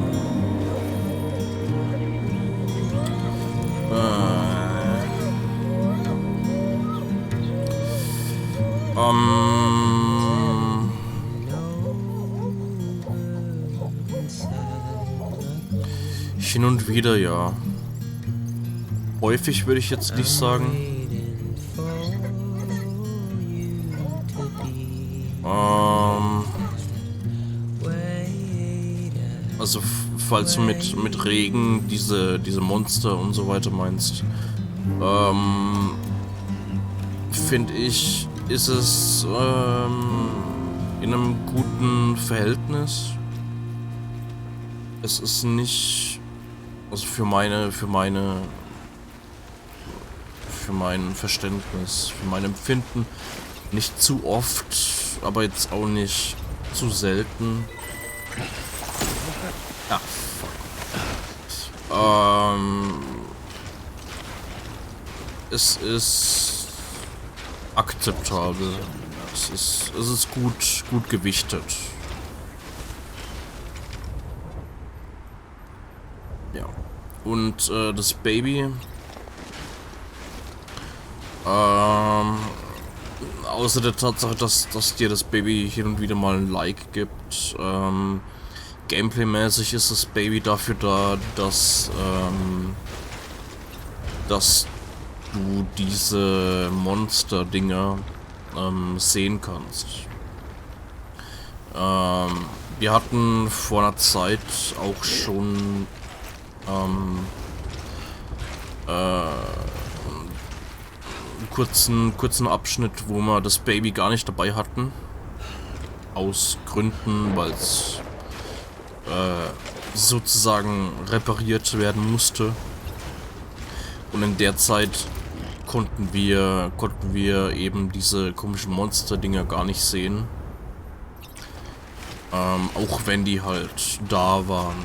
Hin und wieder, ja. Häufig würde ich jetzt nicht sagen. Also falls du mit Regen diese Monster und so weiter meinst, finde ich, ist es in einem guten Verhältnis. Es ist nicht, also für mein Verständnis, für mein Empfinden, nicht zu oft, aber jetzt auch nicht zu selten. Ja, fuck. Es ist akzeptabel. Es ist gut gewichtet. Ja. Und das Baby. Außer der Tatsache, dass dir das Baby hin und wieder mal ein Like gibt. Gameplay-mäßig ist das Baby dafür da, dass du diese Monster-Dinger sehen kannst. Wir hatten vor einer Zeit auch schon einen kurzen Abschnitt, wo wir das Baby gar nicht dabei hatten. Aus Gründen, weil es sozusagen repariert werden musste. Und in der Zeit konnten wir eben diese komischen Monster-Dinger gar nicht sehen. Auch wenn die halt da waren.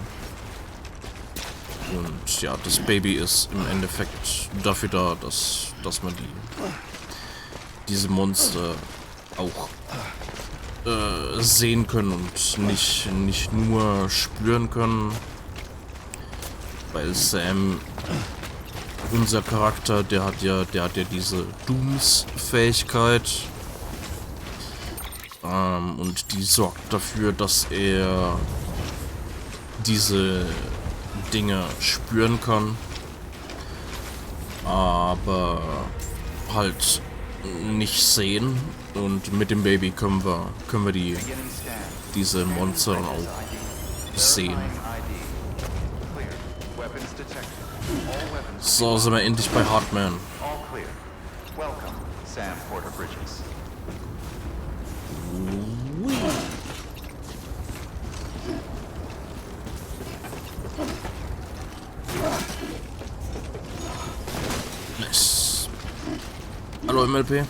Und ja, das Baby ist im Endeffekt dafür da, dass man diese Monster auch sehen können und nicht nur spüren können. Weil Sam, unser Charakter, der hat ja diese Dooms-Fähigkeit. Und die sorgt dafür, dass er diese Dinge spüren kann. Aber halt nicht sehen. Und mit dem Baby können wir diese Monster dann auch sehen. So, sind wir endlich bei Hartman. Nice. Hallo MLP.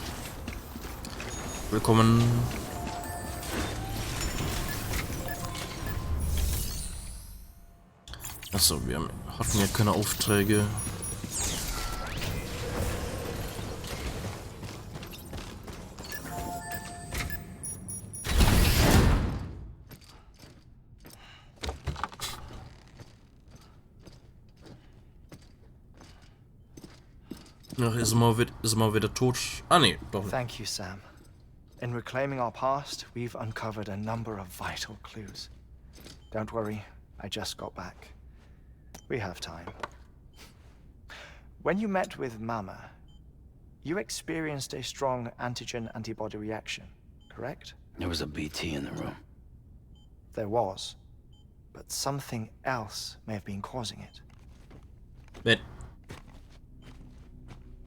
Willkommen. Achso, wir hatten ja keine Aufträge. Ach, ist mal wieder tot. Ah, nee, doch nicht. Thank you, Sam. In reclaiming our past, we've uncovered a number of vital clues. Don't worry, I just got back. We have time. When you met with Mama, you experienced a strong antigen-antibody reaction, correct? There was a BT in the room. There was, but something else may have been causing it. But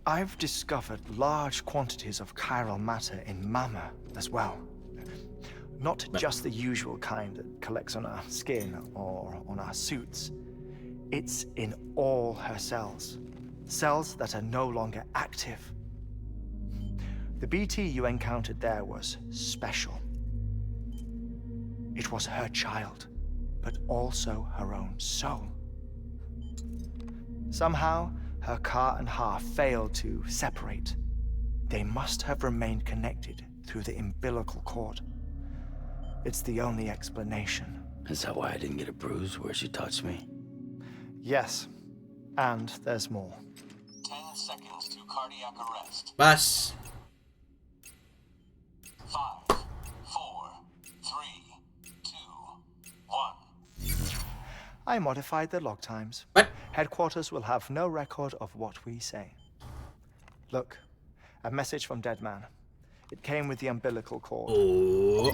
I've discovered large quantities of chiral matter in Mama as well. Not just the usual kind that collects on our skin or on our suits. It's in all her cells. Cells that are no longer active. The BT you encountered there was special. It was her child, but also her own soul. Somehow, her Ka and Ha failed to separate. They must have remained connected through the umbilical cord. It's the only explanation. Is that why I didn't get a bruise where she touched me? Yes, and there's more. 10 seconds to cardiac arrest. Was? 5, 4, 3, 2, 1. I modified the log times. What? Headquarters will have no record of what we say. Look, a message from Dead Man. It came with the umbilical cord. Oh.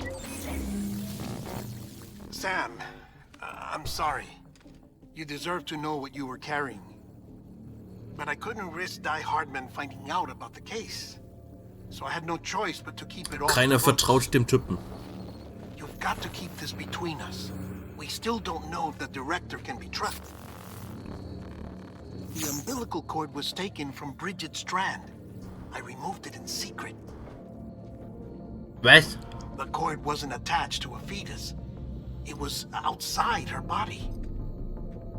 Sam, I'm sorry. You deserve to know what you were carrying. But I couldn't risk Die Hardman finding out about the case. So I had no choice but to keep it all. Keiner vertraut dem Typen. You've got to keep this between us. We still don't know if the director can be trusted. The umbilical cord was taken from Bridget Strand. I removed it in secret. Was? The cord wasn't attached to a fetus. It was outside her body.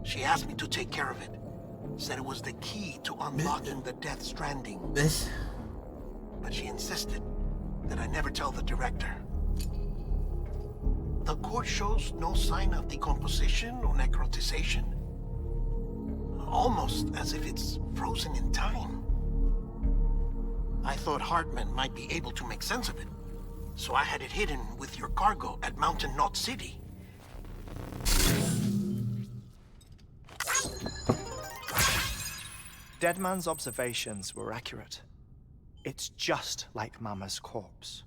She asked me to take care of it. Said it was the key to unlocking the Death Stranding. Was? But she insisted that I never tell the director. The cord shows no sign of decomposition or necrotization. Almost as if it's frozen in time. I thought Hartman might be able to make sense of it. So I had it hidden with your cargo at Mountain Knot City. Deadman's observations were accurate. It's just like Mama's corpse.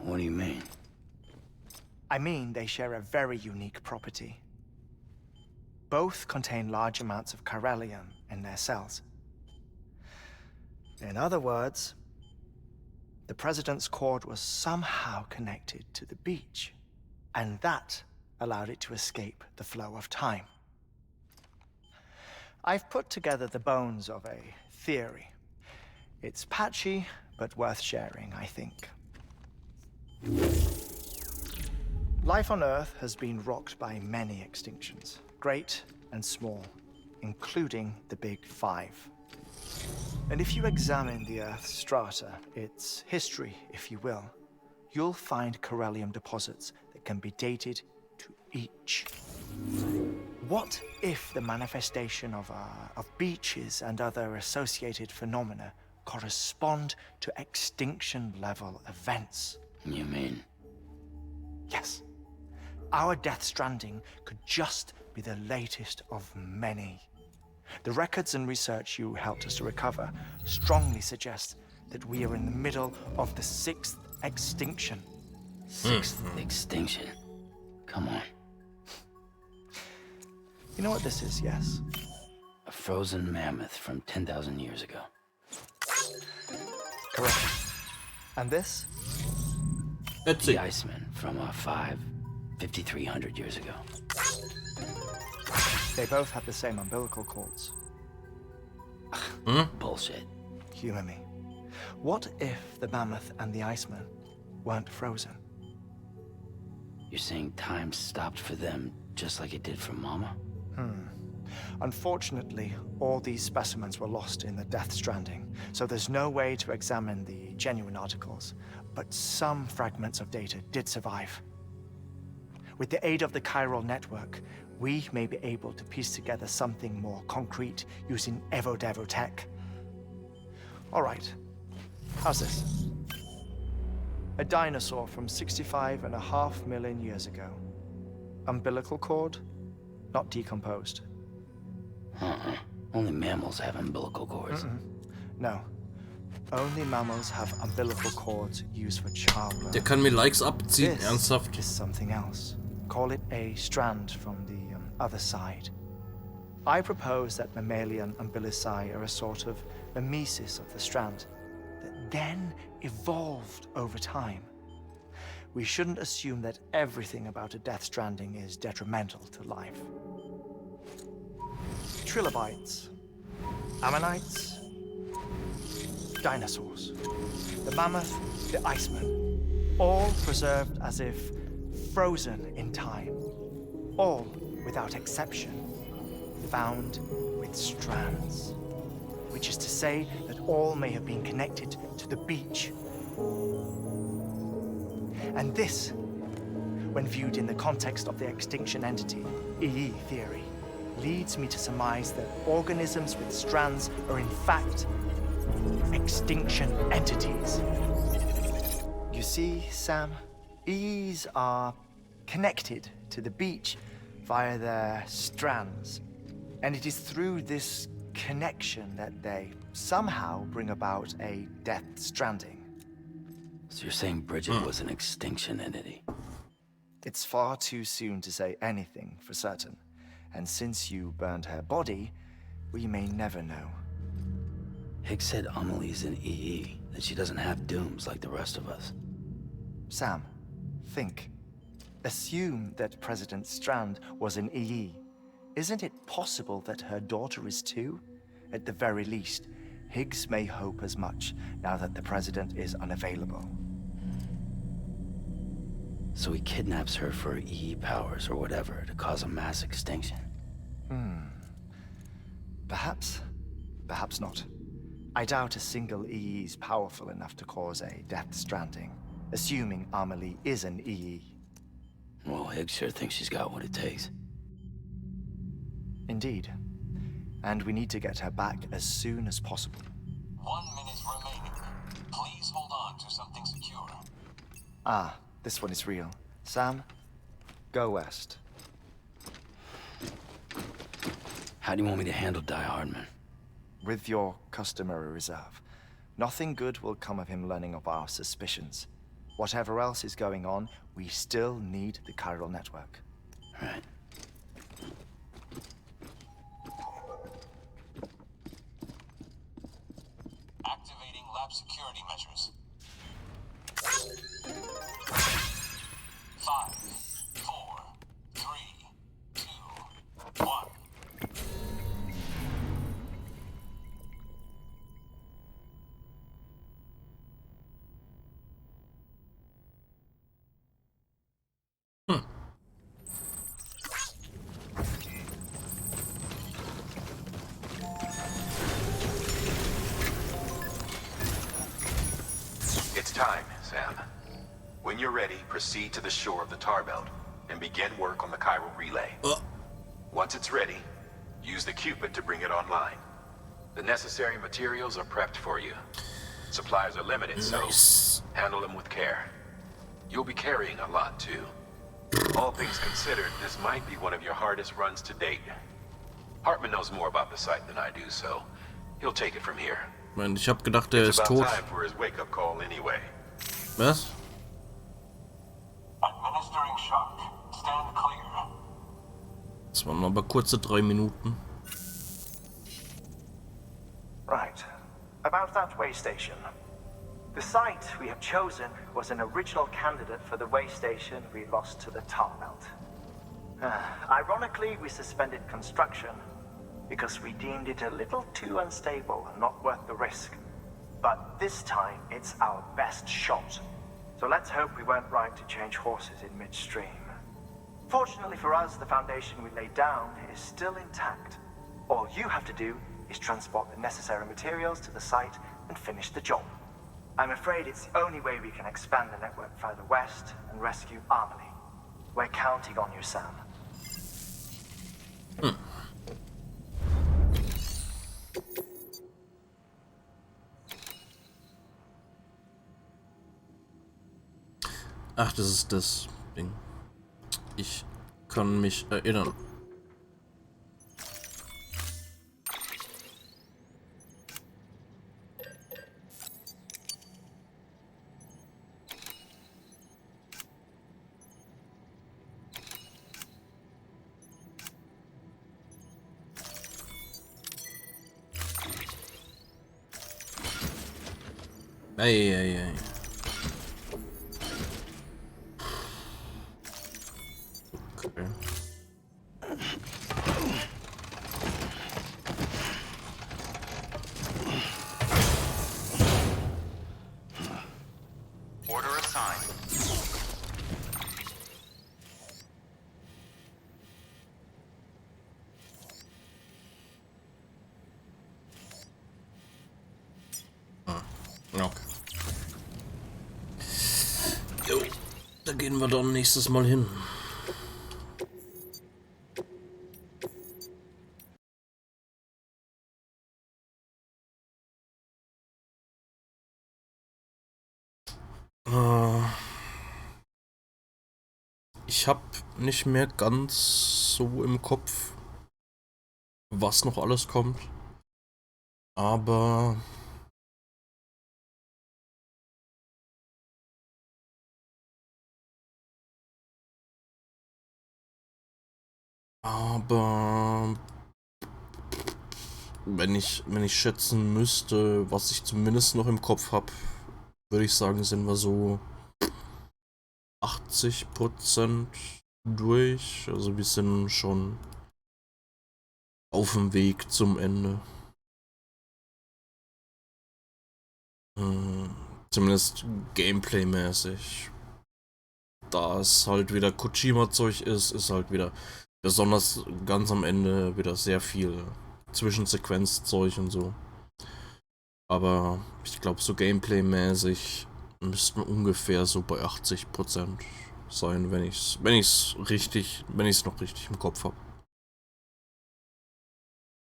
What do you mean? I mean, they share a very unique property. Both contain large amounts of chiralium in their cells. In other words, the President's cord was somehow connected to the beach, and that allowed it to escape the flow of time. I've put together the bones of a theory. It's patchy, but worth sharing, I think. Life on Earth has been rocked by many extinctions, great and small, including the Big Five. And if you examine the Earth's strata, its history, if you will, you'll find chiralium deposits that can be dated to each. What if the manifestation of beaches and other associated phenomena correspond to extinction-level events? You mean? Yes. Our Death Stranding could just be the latest of many. The records and research you helped us to recover strongly suggest that we are in the middle of the 6th extinction. 6th extinction? Come on. You know what this is, yes? A frozen mammoth from 10,000 years ago. Correct. And this? Let's see. The Iceman from 5,300 years ago. They both have the same umbilical cords. Bullshit. Humor me. What if the mammoth and the Iceman weren't frozen? You're saying time stopped for them just like it did for Mama? Unfortunately, all these specimens were lost in the Death Stranding, so there's no way to examine the genuine articles, but some fragments of data did survive. With the aid of the chiral network, we may be able to piece together something more concrete using Evo-Devo tech. All right, how's this? A dinosaur from 65.5 million years ago. Umbilical cord, not decomposed. Only mammals have umbilical cords. No. Only mammals have umbilical cords used for childbirth. Der kann mir Likes abziehen, This ernsthaft. is something else. Call it a strand from the other side. I propose that mammalian umbilici are a sort of mimesis of the strand that then evolved over time. We shouldn't assume that everything about a Death Stranding is detrimental to life. Trilobites, ammonites, dinosaurs, the mammoth, the Iceman, all preserved as if frozen in time, all without exception, found with strands, which is to say that all may have been connected to the beach. And this when viewed in the context of the extinction entity, EE theory, leads me to surmise that organisms with strands are in fact extinction entities. You see, Sam, EEs are connected to the beach via their strands, and it is through this connection that they somehow bring about a death stranding. So you're saying Bridget was an extinction entity? It's far too soon to say anything for certain, and since you burned her body, we may never know. Higgs said Amelie's an EE, that she doesn't have dooms like the rest of us. Sam, think. Assume that President Strand was an EE. Isn't it possible that her daughter is too? At the very least, Higgs may hope as much now that the president is unavailable. So he kidnaps her for EE powers or whatever to cause a mass extinction. Perhaps. Perhaps not. I doubt a single EE is powerful enough to cause a death stranding, assuming Amelie is an EE. Well, Higgs sure thinks she's got what it takes. Indeed. And we need to get her back as soon as possible. 1 minute remaining. Please hold on to something secure. Ah, this one is real. Sam, go west. How do you want me to handle Die Hardman? With your customary reserve. Nothing good will come of him learning of our suspicions. Whatever else is going on, we still need the chiral network. Right. Activating lab security measures. 5, 4, 3, 2, 1. It's time, Sam. When you're ready, proceed to the shore of the tar belt and begin work on the chiral relay. Once it's ready, use the Cupid to bring it online. The necessary materials are prepped for you. Supplies are limited, so handle them with care. You'll be carrying a lot, too. All things considered, this might be one of your hardest runs to date. Hartman knows more about the site than I do, so he'll take it from here. Man, ich hab gedacht, er It's ist about tot. time for his wake-up call anyway. Was? Administering shock. Stand clear. Das waren aber kurze 3 Minuten. Right. About that way station. The site we have chosen was an original candidate for the way station we lost to the tar belt. Ironically, we suspended construction because we deemed it a little too unstable and not worth the risk. But this time, it's our best shot. So let's hope we weren't right to change horses in midstream. Fortunately for us, the foundation we laid down is still intact. All you have to do is transport the necessary materials to the site and finish the job. I'm afraid it's the only way we can expand the network further west and rescue Amelie. We're counting on you, Sam. Ach, das ist das Ding. Ich kann mich erinnern. Ei. Okay. Order assigned. Okay. Jo, Da gehen wir dann nächstes Mal hin. Ich habe nicht mehr ganz so im Kopf, was noch alles kommt. Aber wenn ich schätzen müsste, was ich zumindest noch im Kopf habe, würde ich sagen, sind wir so 80% durch. Also wir sind schon auf dem Weg zum Ende. Zumindest Gameplay-mäßig. Da es halt wieder Kojima-Zeug ist halt wieder besonders ganz am Ende wieder sehr viel Zwischensequenz-Zeug und so. Aber ich glaube, so Gameplay-mäßig müssten wir ungefähr so bei 80% sein, wenn ich's noch richtig im Kopf habe.